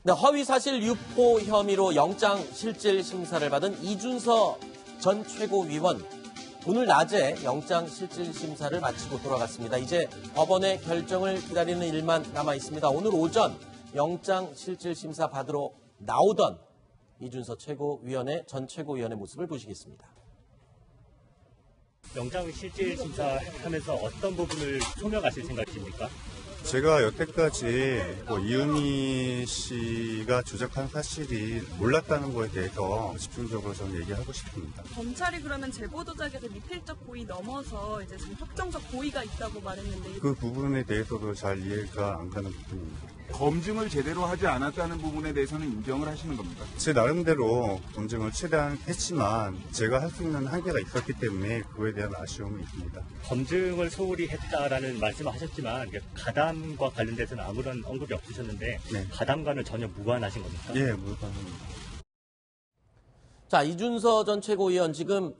네, 허위사실 유포 혐의로 영장실질심사를 받은 이준서 전 최고위원. 오늘 낮에 영장실질심사를 마치고 돌아갔습니다. 이제 법원의 결정을 기다리는 일만 남아 있습니다. 오늘 오전 영장실질심사 받으러 나오던 이준서 전 최고위원의 모습을 보시겠습니다. 영장실질심사하면서 어떤 부분을 소명하실 생각이십니까? 제가 여태까지 이은희 씨가 조작한 사실이 몰랐다는 거에 대해서 집중적으로 저는 얘기하고 싶습니다. 검찰이 그러면 제보 조작에서 미필적 고의 넘어서 이제 좀 확정적 고의가 있다고 말했는데 그 부분에 대해서도 잘 이해가 안 가는 부분입니다. 검증을 제대로 하지 않았다는 부분에 대해서는 인정을 하시는 겁니까? 제 나름대로 검증을 최대한 했지만 제가 할 수 있는 한계가 있었기 때문에 그거에 대한 아쉬움이 있습니다. 검증을 소홀히 했다라는 말씀을 하셨지만 가담과 관련돼서는 아무런 언급이 없으셨는데 네. 가담과는 전혀 무관하신 겁니까? 예, 무관합니다. 자, 이준서 전 최고위원 지금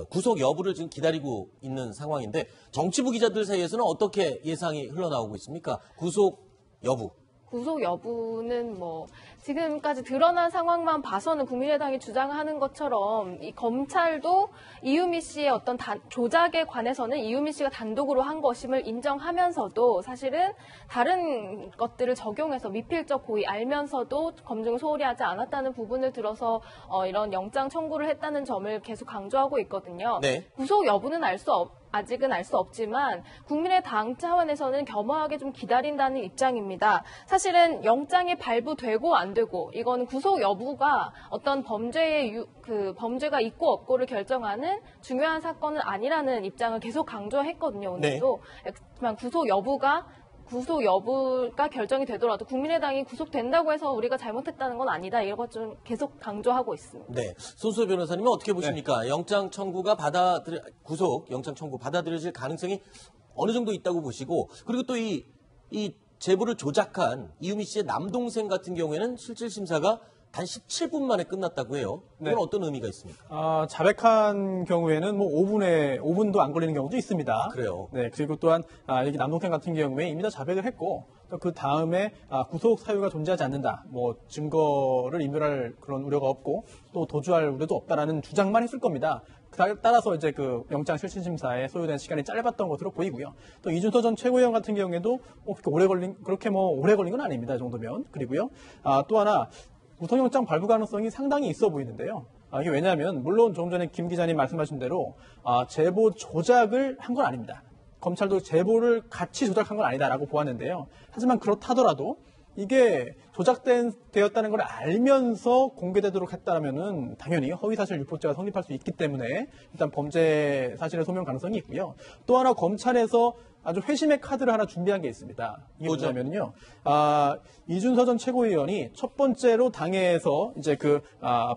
구속 여부를 지금 기다리고 있는 상황인데 정치부 기자들 사이에서는 어떻게 예상이 흘러나오고 있습니까? 구속 여부. 구속 여부는 지금까지 드러난 상황만 봐서는 국민의당이 주장하는 것처럼 이 검찰도 이유미 씨의 어떤 조작에 관해서는 이유미 씨가 단독으로 한 것임을 인정하면서도 사실은 다른 것들을 적용해서 미필적 고의 알면서도 검증을 소홀히 하지 않았다는 부분을 들어서 이런 영장 청구를 했다는 점을 계속 강조하고 있거든요. 네. 구속 여부는 아직은 알 수 없지만 국민의당 차원에서는 겸허하게 좀 기다린다는 입장입니다. 사실은 영장이 발부되고 안 되고 이거는 구속 여부가 어떤 범죄가 있고 없고를 결정하는 중요한 사건은 아니라는 입장을 계속 강조했거든요. 오늘도. 네. 하지만 구속 여부가 결정이 되더라도 국민의당이 구속된다고 해서 우리가 잘못했다는 건 아니다. 이런 것 좀 계속 강조하고 있습니다. 네. 손수호 변호사님은 어떻게 보십니까? 네. 영장 청구 받아들여질 가능성이 어느 정도 있다고 보시고, 그리고 또 이 제보를 조작한 이유미 씨의 남동생 같은 경우에는 실질심사가 단 17분 만에 끝났다고 해요. 이건 네. 어떤 의미가 있습니까? 자백한 경우에는 5분도 안 걸리는 경우도 있습니다. 그래요. 네. 그리고 또한 여기 남동생 같은 경우에 이미 다 자백을 했고, 또 그 다음에 구속 사유가 존재하지 않는다. 증거를 인멸할 그런 우려가 없고 또 도주할 우려도 없다라는 주장만 했을 겁니다. 따라서 이제 그 영장 실질심사에 소요된 시간이 짧았던 것으로 보이고요. 또 이준서 전 최고위원 같은 경우에도 그렇게 오래 걸린 건 아닙니다. 이 정도면. 그리고요. 또 하나 구속영장 발부 가능성이 상당히 있어 보이는데요. 이게 왜냐하면 물론 조금 전에 김 기자님 말씀하신 대로 제보 조작을 한 건 아닙니다. 검찰도 제보를 같이 조작한 건 아니다라고 보았는데요. 하지만 그렇다더라도 이게 조작되었다는 걸 알면서 공개되도록 했다면은 당연히 허위사실 유포죄가 성립할 수 있기 때문에 일단 범죄 사실의 소명 가능성이 있고요. 또 하나 검찰에서 아주 회심의 카드를 하나 준비한 게 있습니다. 이게 뭐냐면요. 이준서 전 최고위원이 첫 번째로 당에서 이제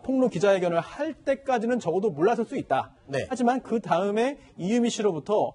폭로 기자회견을 할 때까지는 적어도 몰랐을 수 있다. 네. 하지만 그 다음에 이유미 씨로부터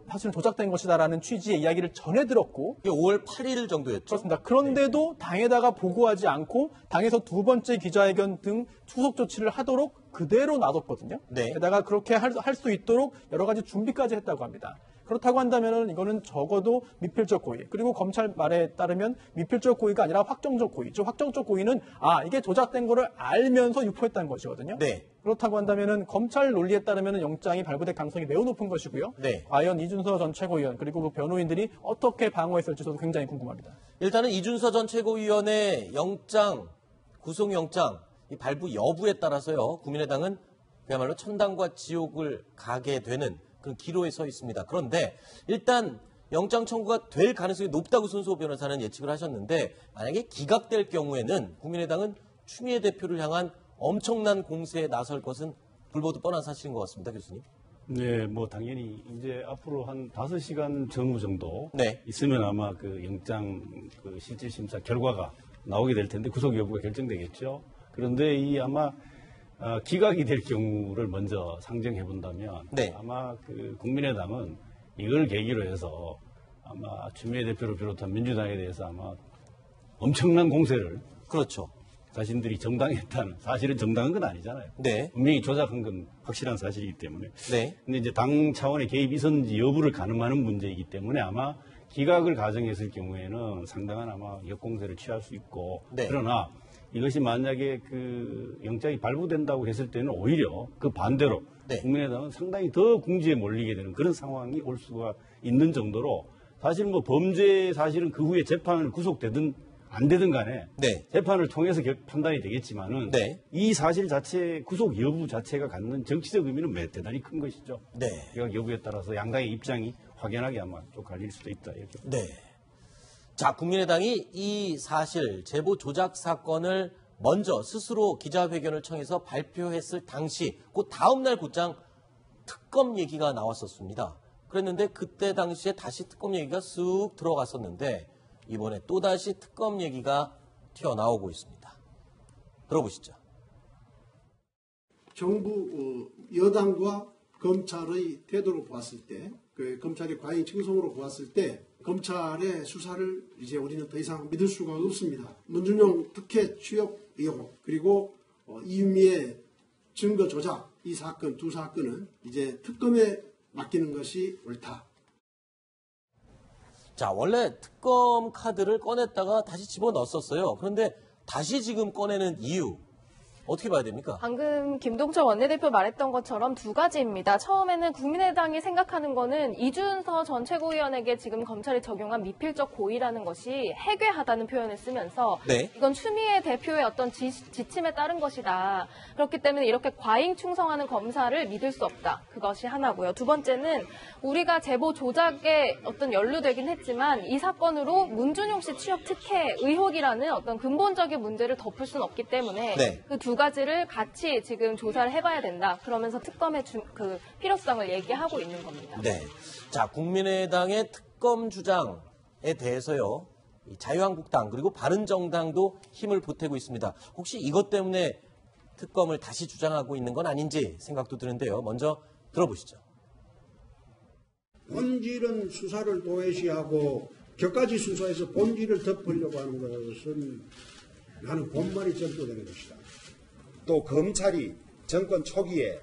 사실은 조작된 것이다라는 취지의 이야기를 전해 들었고, 이게 5월 8일 정도였죠. 그렇습니다. 그런데도 당에다가 보고하지 않고 당에서 두 번째 기자회견 등 후속 조치를 하도록 그대로 놔뒀거든요. 네. 게다가 그렇게 할 수 있도록 여러 가지 준비까지 했다고 합니다. 그렇다고 한다면은 이거는 적어도 미필적 고의, 그리고 검찰 말에 따르면 미필적 고의가 아니라 확정적 고의. 확정적 고의는 이게 조작된 거를 알면서 유포했다는 것이거든요. 네. 그렇다고 한다면은 검찰 논리에 따르면은 영장이 발부될 가능성이 매우 높은 것이고요. 네. 과연 이준서 전 최고위원 그리고 그 변호인들이 어떻게 방어했을지 저도 굉장히 궁금합니다. 일단은 이준서 전 최고위원의 구속영장 이 발부 여부에 따라서요. 국민의당은 그야말로 천당과 지옥을 가게 되는 그런 기로에 서 있습니다. 그런데 일단 영장 청구가 될 가능성이 높다고 손수호 변호사는 예측을 하셨는데, 만약에 기각될 경우에는 국민의당은 추미애 대표를 향한 엄청난 공세에 나설 것은 불보듯 뻔한 사실인 것 같습니다. 교수님. 네, 당연히 이제 앞으로 한 5시간 전후 정도 네. 있으면 아마 그 영장 실질심사 결과가 나오게 될 텐데 구속 여부가 결정되겠죠. 그런데 아마 기각이 될 경우를 먼저 상정해 본다면 네. 아마 국민의당은 이걸 계기로 해서 아마 추미애 대표를 비롯한 민주당에 대해서 아마 엄청난 공세를, 그렇죠. 자신들이 정당했다는, 사실은 정당한 건 아니잖아요. 네. 분명히 조작한 건 확실한 사실이기 때문에. 네. 근데 이제 당 차원의 개입이 있었는지 여부를 가늠하는 문제이기 때문에 아마 기각을 가정했을 경우에는 상당한 아마 역공세를 취할 수 있고 네. 그러나 이것이 만약에 그 영장이 발부된다고 했을 때는 오히려 그 반대로 네. 국민의당은 상당히 더 궁지에 몰리게 되는 그런 상황이 올 수가 있는 정도로 사실 뭐 범죄 사실은 그 후에 재판을 구속되든 안 되든 간에 네. 재판을 통해서 판단이 되겠지만은 네. 이 사실 자체 구속 여부 자체가 갖는 정치적 의미는 대단히 큰 것이죠. 네. 기각 여부에 따라서 양당의 입장이 확연하게 아마 좀 갈릴 수도 있다 이렇게. 네. 자, 국민의당이 이 사실 제보 조작 사건을 먼저 스스로 기자회견을 청해서 발표했을 당시 그 다음 날 곧장 특검 얘기가 나왔었습니다. 그랬는데 그때 당시에 다시 특검 얘기가 쑥 들어갔었는데 이번에 또다시 특검 얘기가 튀어나오고 있습니다. 들어보시죠. 정부 여당과 검찰의 태도로 보았을 때, 그 검찰의 과잉 청송으로 보았을 때 검찰의 수사를 이제 우리는 더 이상 믿을 수가 없습니다. 문준용 특혜 취업 의혹 그리고 이유미의 증거 조작 이 사건 두 사건은 이제 특검에 맡기는 것이 옳다. 자, 원래 특검 카드를 꺼냈다가 다시 집어넣었었어요. 그런데 다시 지금 꺼내는 이유 어떻게 봐야 됩니까? 방금 김동철 원내대표 말했던 것처럼 두 가지입니다. 처음에는 국민의당이 생각하는 거는 이준서 전 최고위원에게 지금 검찰이 적용한 미필적 고의라는 것이 해괴하다는 표현을 쓰면서 네. 이건 추미애 대표의 어떤 지침에 따른 것이다. 그렇기 때문에 이렇게 과잉 충성하는 검사를 믿을 수 없다. 그것이 하나고요. 두 번째는 우리가 제보 조작에 어떤 연루되긴 했지만 이 사건으로 문준용 씨 취업 특혜 의혹이라는 어떤 근본적인 문제를 덮을 수는 없기 때문에 네. 그 두 가지를 같이 지금 조사를 해봐야 된다. 그러면서 특검의 그 필요성을 얘기하고 있는 겁니다. 네. 자, 국민의당의 특검 주장에 대해서요. 자유한국당 그리고 바른정당도 힘을 보태고 있습니다. 혹시 이것 때문에 특검을 다시 주장하고 있는 건 아닌지 생각도 드는데요. 먼저 들어보시죠. 본질은 수사를 도외시하고 격가지 수사에서 본질을 덮으려고 하는 것은 나는 본말이 전도되는 것이다. 또 검찰이 정권 초기에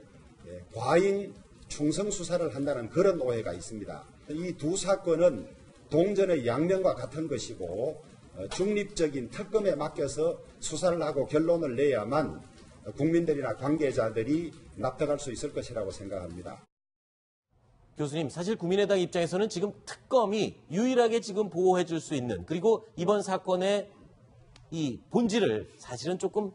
과잉 충성 수사를 한다는 그런 오해가 있습니다. 이 두 사건은 동전의 양면과 같은 것이고 중립적인 특검에 맡겨서 수사를 하고 결론을 내야만 국민들이나 관계자들이 납득할 수 있을 것이라고 생각합니다. 교수님, 사실 국민의당 입장에서는 지금 특검이 유일하게 지금 보호해 줄 수 있는 그리고 이번 사건의 이 본질을 사실은 조금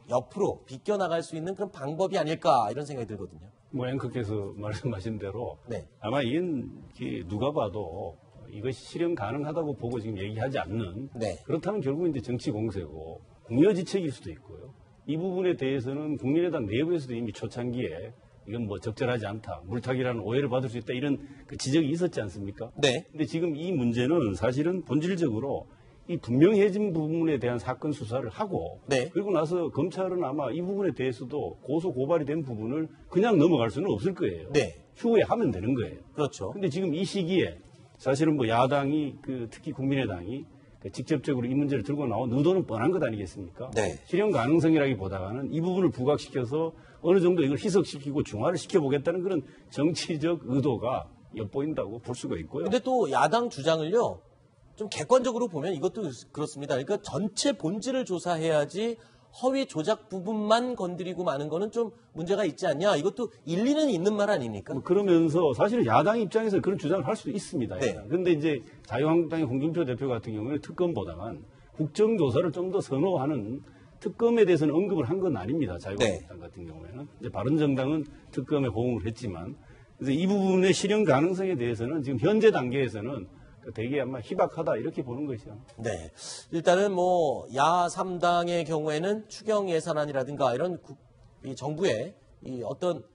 옆으로 비껴나갈 수 있는 그런 방법이 아닐까 이런 생각이 들거든요. 뭐 앵커께서 말씀하신 대로 네. 아마 이건 누가 봐도 이것이 실현 가능하다고 보고 지금 얘기하지 않는 네. 그렇다면 결국은 이제 정치 공세고 공여지책일 수도 있고요. 이 부분에 대해서는 국민의당 내부에서도 이미 초창기에 이건 뭐 적절하지 않다, 물타기라는 오해를 받을 수 있다 이런 그 지적이 있었지 않습니까? 네. 근데 지금 이 문제는 사실은 본질적으로 이 분명해진 부분에 대한 사건 수사를 하고 네. 그리고 나서 검찰은 아마 이 부분에 대해서도 고소 고발이 된 부분을 그냥 넘어갈 수는 없을 거예요. 네. 추후에 하면 되는 거예요. 그렇죠. 근데 지금 이 시기에 사실은 뭐 야당이 특히 국민의당이 직접적으로 이 문제를 들고 나온 의도는 뻔한 것 아니겠습니까? 네. 실현 가능성이라기보다는 이 부분을 부각시켜서 어느 정도 이걸 희석시키고 중화를 시켜보겠다는 그런 정치적 의도가 엿보인다고 볼 수가 있고요. 근데 또 야당 주장을요. 좀 객관적으로 보면 이것도 그렇습니다. 그러니까 전체 본질을 조사해야지 허위 조작 부분만 건드리고 마는 거는 좀 문제가 있지 않냐. 이것도 일리는 있는 말 아닙니까? 그러면서 사실 야당 입장에서 그런 주장을 할 수도 있습니다. 네. 그런데 이제 자유한국당의 홍준표 대표 같은 경우는 특검보다는 국정조사를 좀 더 선호하는 특검에 대해서는 언급을 한 건 아닙니다. 자유한국당 같은 경우에는. 이제 바른정당은 특검에 호응을 했지만 그래서 이 부분의 실현 가능성에 대해서는 지금 현재 단계에서는 되게 아마 희박하다 이렇게 보는 것이죠. 네. 일단은 뭐 야3당의 경우에는 추경 예산안이라든가 이런 이 정부의 이 어떤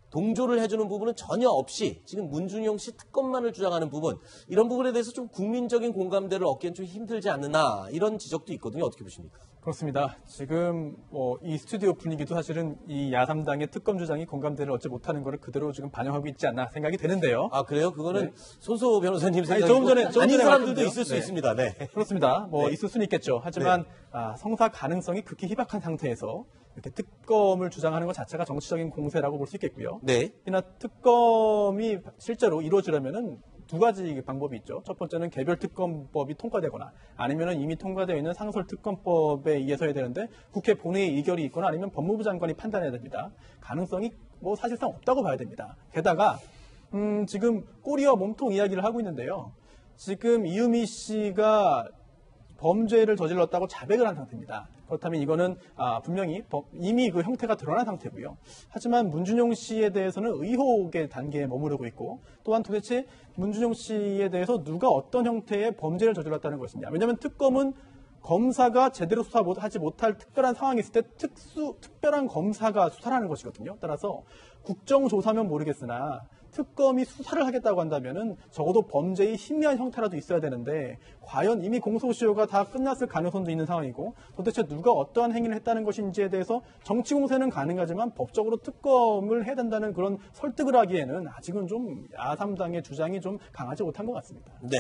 동조를 해주는 부분은 전혀 없이 지금 문준용 씨 특검만을 주장하는 부분 이런 부분에 대해서 좀 국민적인 공감대를 얻기엔 좀 힘들지 않느냐 이런 지적도 있거든요. 어떻게 보십니까? 그렇습니다. 지금 이 스튜디오 분위기도 사실은 이 야3당의 특검 주장이 공감대를 얻지 못하는 것을 그대로 지금 반영하고 있지 않나 생각이 되는데요. 아 그래요? 그거는 네. 손소 변호사님 생각이고 조금 전에 아닌 사람들도 말씀드렸죠. 있을 수 네. 있습니다. 네. 그렇습니다. 뭐 네. 있을 수는 있겠죠. 하지만 성사 가능성이 극히 희박한 상태에서 이렇게 특검을 주장하는 것 자체가 정치적인 공세라고 볼 수 있겠고요. 네. 특히나 특검이 실제로 이루어지려면은 두 가지 방법이 있죠. 첫 번째는 개별 특검법이 통과되거나 아니면은 이미 통과되어 있는 상설 특검법에 의해서 해야 되는데 국회 본회의 의결이 있거나 아니면 법무부 장관이 판단해야 됩니다. 가능성이 뭐 사실상 없다고 봐야 됩니다. 게다가 지금 꼬리와 몸통 이야기를 하고 있는데요. 지금 이유미 씨가 범죄를 저질렀다고 자백을 한 상태입니다. 그렇다면 이거는 분명히 이미 그 형태가 드러난 상태고요. 하지만 문준용 씨에 대해서는 의혹의 단계에 머무르고 있고 또한 도대체 문준용 씨에 대해서 누가 어떤 형태의 범죄를 저질렀다는 것이냐. 왜냐하면 특검은 검사가 제대로 수사하지 못할 특별한 상황이 있을 때 특별한 검사가 수사를 하는 것이거든요. 따라서 국정조사면 모르겠으나 특검이 수사를 하겠다고 한다면은 적어도 범죄의 희미한 형태라도 있어야 되는데 과연 이미 공소시효가 다 끝났을 가능성도 있는 상황이고 도대체 누가 어떠한 행위를 했다는 것인지에 대해서 정치 공세는 가능하지만 법적으로 특검을 해야 된다는 그런 설득을 하기에는 아직은 좀 야3당의 주장이 좀 강하지 못한 것 같습니다. 네.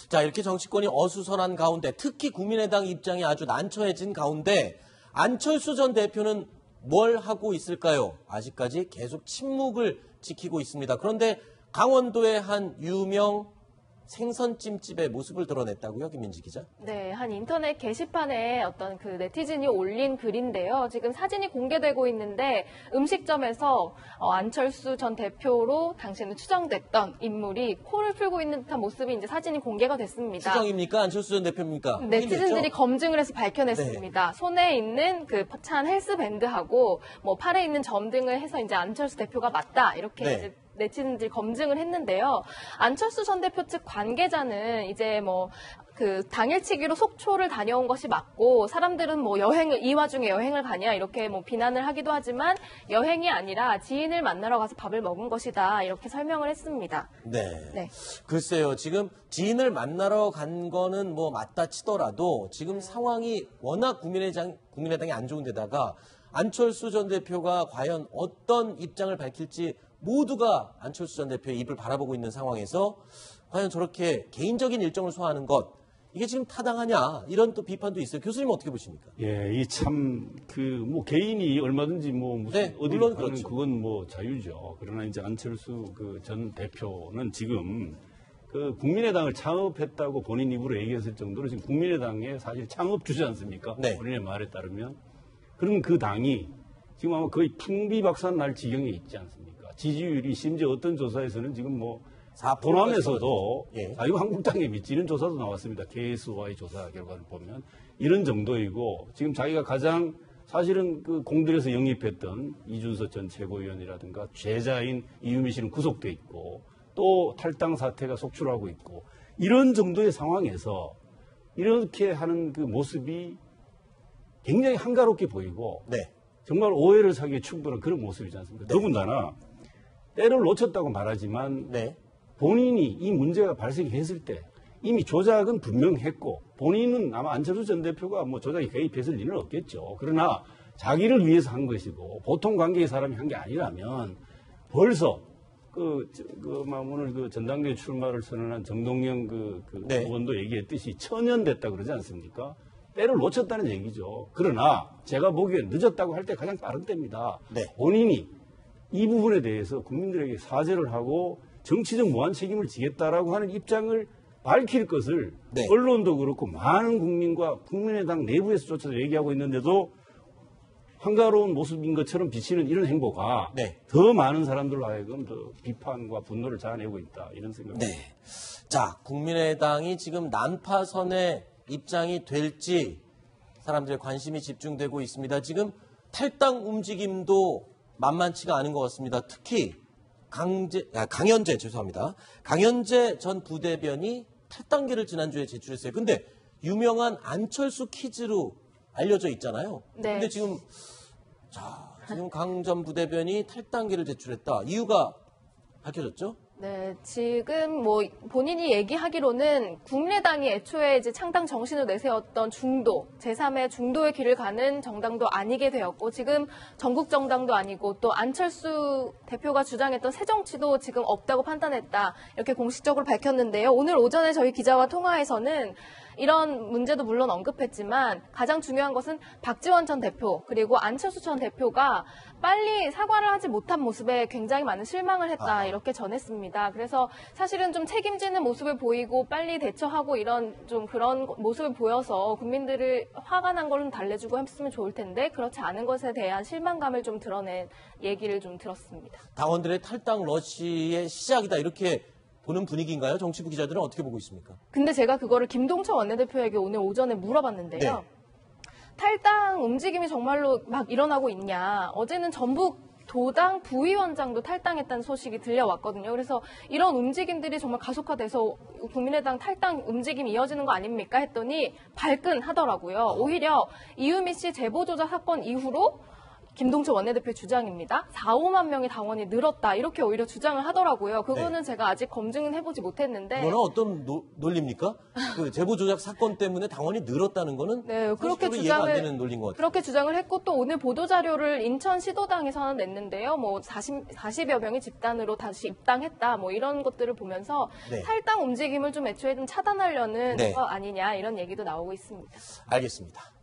자, 이렇게 정치권이 어수선한 가운데 특히 국민의당 입장이 아주 난처해진 가운데 안철수 전 대표는 뭘 하고 있을까요? 아직까지 계속 침묵을 지키고 있습니다. 그런데 강원도의 한 유명 생선찜집의 모습을 드러냈다고요, 김민지 기자? 네, 한 인터넷 게시판에 어떤 그 네티즌이 올린 글인데요. 지금 사진이 공개되고 있는데 음식점에서 안철수 전 대표로 당시에는 추정됐던 인물이 코를 풀고 있는 듯한 모습이 이제 사진이 공개가 됐습니다. 추정입니까? 안철수 전 대표입니까? 네티즌들이 검증을 해서 밝혀냈습니다. 네. 손에 있는 그 찬 헬스밴드하고 뭐 팔에 있는 점 등을 해서 이제 안철수 대표가 맞다 이렇게 네. 이제 네티즌들이 검증을 했는데요. 안철수 전 대표 측 관계자는 이제 뭐 그 당일치기로 속초를 다녀온 것이 맞고 사람들은 뭐 이 와중에 여행을 가냐 이렇게 뭐 비난을 하기도 하지만 여행이 아니라 지인을 만나러 가서 밥을 먹은 것이다 이렇게 설명을 했습니다. 네. 글쎄요. 지금 지인을 만나러 간 거는 뭐 맞다 치더라도 지금 상황이 워낙 국민의당이 안 좋은 데다가 안철수 전 대표가 과연 어떤 입장을 밝힐지 모두가 안철수 전 대표의 입을 바라보고 있는 상황에서 과연 저렇게 개인적인 일정을 소화하는 것 이게 지금 타당하냐 이런 또 비판도 있어요. 교수님 어떻게 보십니까? 예, 이 참 뭐 개인이 얼마든지 뭐 무슨 어디로 가는 그렇죠. 그건 뭐 자유죠. 그러나 이제 안철수 그 전 대표는 지금 그 국민의당을 창업했다고 본인 입으로 얘기했을 정도로 지금 국민의당의 사실 창업주지 않습니까? 네. 본인의 말에 따르면 그럼 그 당이 지금 아마 거의 풍비박산 날 지경에 있지 않습니까? 지지율이 심지어 어떤 조사에서는 지금 뭐 호남에서도 예. 자유한국당에 미치는 조사도 나왔습니다. KSY 조사 결과를 보면 이런 정도이고 지금 자기가 가장 사실은 그 공들여서 영입했던 이준석 전 최고위원이라든가 죄자인 이유미 씨는 구속돼 있고 또 탈당 사태가 속출하고 있고 이런 정도의 상황에서 이렇게 하는 그 모습이 굉장히 한가롭게 보이고 네. 정말 오해를 사기에 충분한 그런 모습이지 않습니까? 네. 더군다나 때를 놓쳤다고 말하지만 네. 본인이 이 문제가 발생했을 때 이미 조작은 분명했고 본인은 아마 안철수 전 대표가 뭐 조작에 개입했을 일은 없겠죠. 그러나 자기를 위해서 한 것이고 보통 관계의 사람이 한 게 아니라면 벌써 오늘 그 전당대회 출마를 선언한 정동영 네. 의원도 얘기했듯이 천년 됐다 그러지 않습니까? 때를 놓쳤다는 얘기죠. 그러나 제가 보기엔 늦었다고 할 때 가장 빠른 때입니다. 네. 본인이 이 부분에 대해서 국민들에게 사죄를 하고 정치적 무한 책임을 지겠다라고 하는 입장을 밝힐 것을 네. 언론도 그렇고 많은 국민과 국민의당 내부에서조차 얘기하고 있는데도 한가로운 모습인 것처럼 비치는 이런 행보가 네. 더 많은 사람들로 하여금 더 비판과 분노를 자아내고 있다 이런 생각입니다. 네. 자, 국민의당이 지금 난파선의 입장이 될지 사람들의 관심이 집중되고 있습니다. 지금 탈당 움직임도 만만치가 않은 것 같습니다. 특히 강현재 전 부대변이 탈당계를 지난주에 제출했어요. 근데 유명한 안철수 퀴즈로 알려져 있잖아요. 네. 근데 지금 강 전 부대변이 탈당계를 제출했다. 이유가 밝혀졌죠? 네, 지금 뭐 본인이 얘기하기로는 국민의당이 애초에 이제 창당 정신을 내세웠던 중도, 제3의 중도의 길을 가는 정당도 아니게 되었고 지금 전국 정당도 아니고 또 안철수 대표가 주장했던 새정치도 지금 없다고 판단했다. 이렇게 공식적으로 밝혔는데요. 오늘 오전에 저희 기자와 통화에서는 이런 문제도 물론 언급했지만 가장 중요한 것은 박지원 전 대표 그리고 안철수 전 대표가 빨리 사과를 하지 못한 모습에 굉장히 많은 실망을 했다 이렇게 전했습니다. 그래서 사실은 좀 책임지는 모습을 보이고 빨리 대처하고 이런 좀 그런 모습을 보여서 국민들을 화가 난 걸로 달래주고 했으면 좋을 텐데 그렇지 않은 것에 대한 실망감을 좀 드러낸 얘기를 좀 들었습니다. 당원들의 탈당 러시의 시작이다 이렇게 보는 분위기인가요? 정치부 기자들은 어떻게 보고 있습니까? 근데 제가 그거를 김동철 원내대표에게 오늘 오전에 물어봤는데요. 네. 탈당 움직임이 정말로 막 일어나고 있냐. 어제는 전북 도당 부위원장도 탈당했다는 소식이 들려왔거든요. 그래서 이런 움직임들이 정말 가속화돼서 국민의당 탈당 움직임이 이어지는 거 아닙니까? 했더니 발끈하더라고요. 오히려 이유미 씨 제보 조작 사건 이후로 김동철 원내대표의 주장입니다. 4, 5만 명의 당원이 늘었다. 이렇게 오히려 주장을 하더라고요. 그거는 제가 아직 검증은 해보지 못했는데. 그거는 어떤 논리입니까? 그 제보 조작 사건 때문에 당원이 늘었다는 거는 네, 그렇게 이해가 안 되는 논리인 것 같아요. 그렇게 주장을 했고 또 오늘 보도자료를 인천시도당에서 냈는데요. 뭐 40여 명의 집단으로 다시 입당했다. 뭐 이런 것들을 보면서 네. 탈당 움직임을 좀 애초에 좀 차단하려는 네. 거 아니냐 이런 얘기도 나오고 있습니다. 알겠습니다.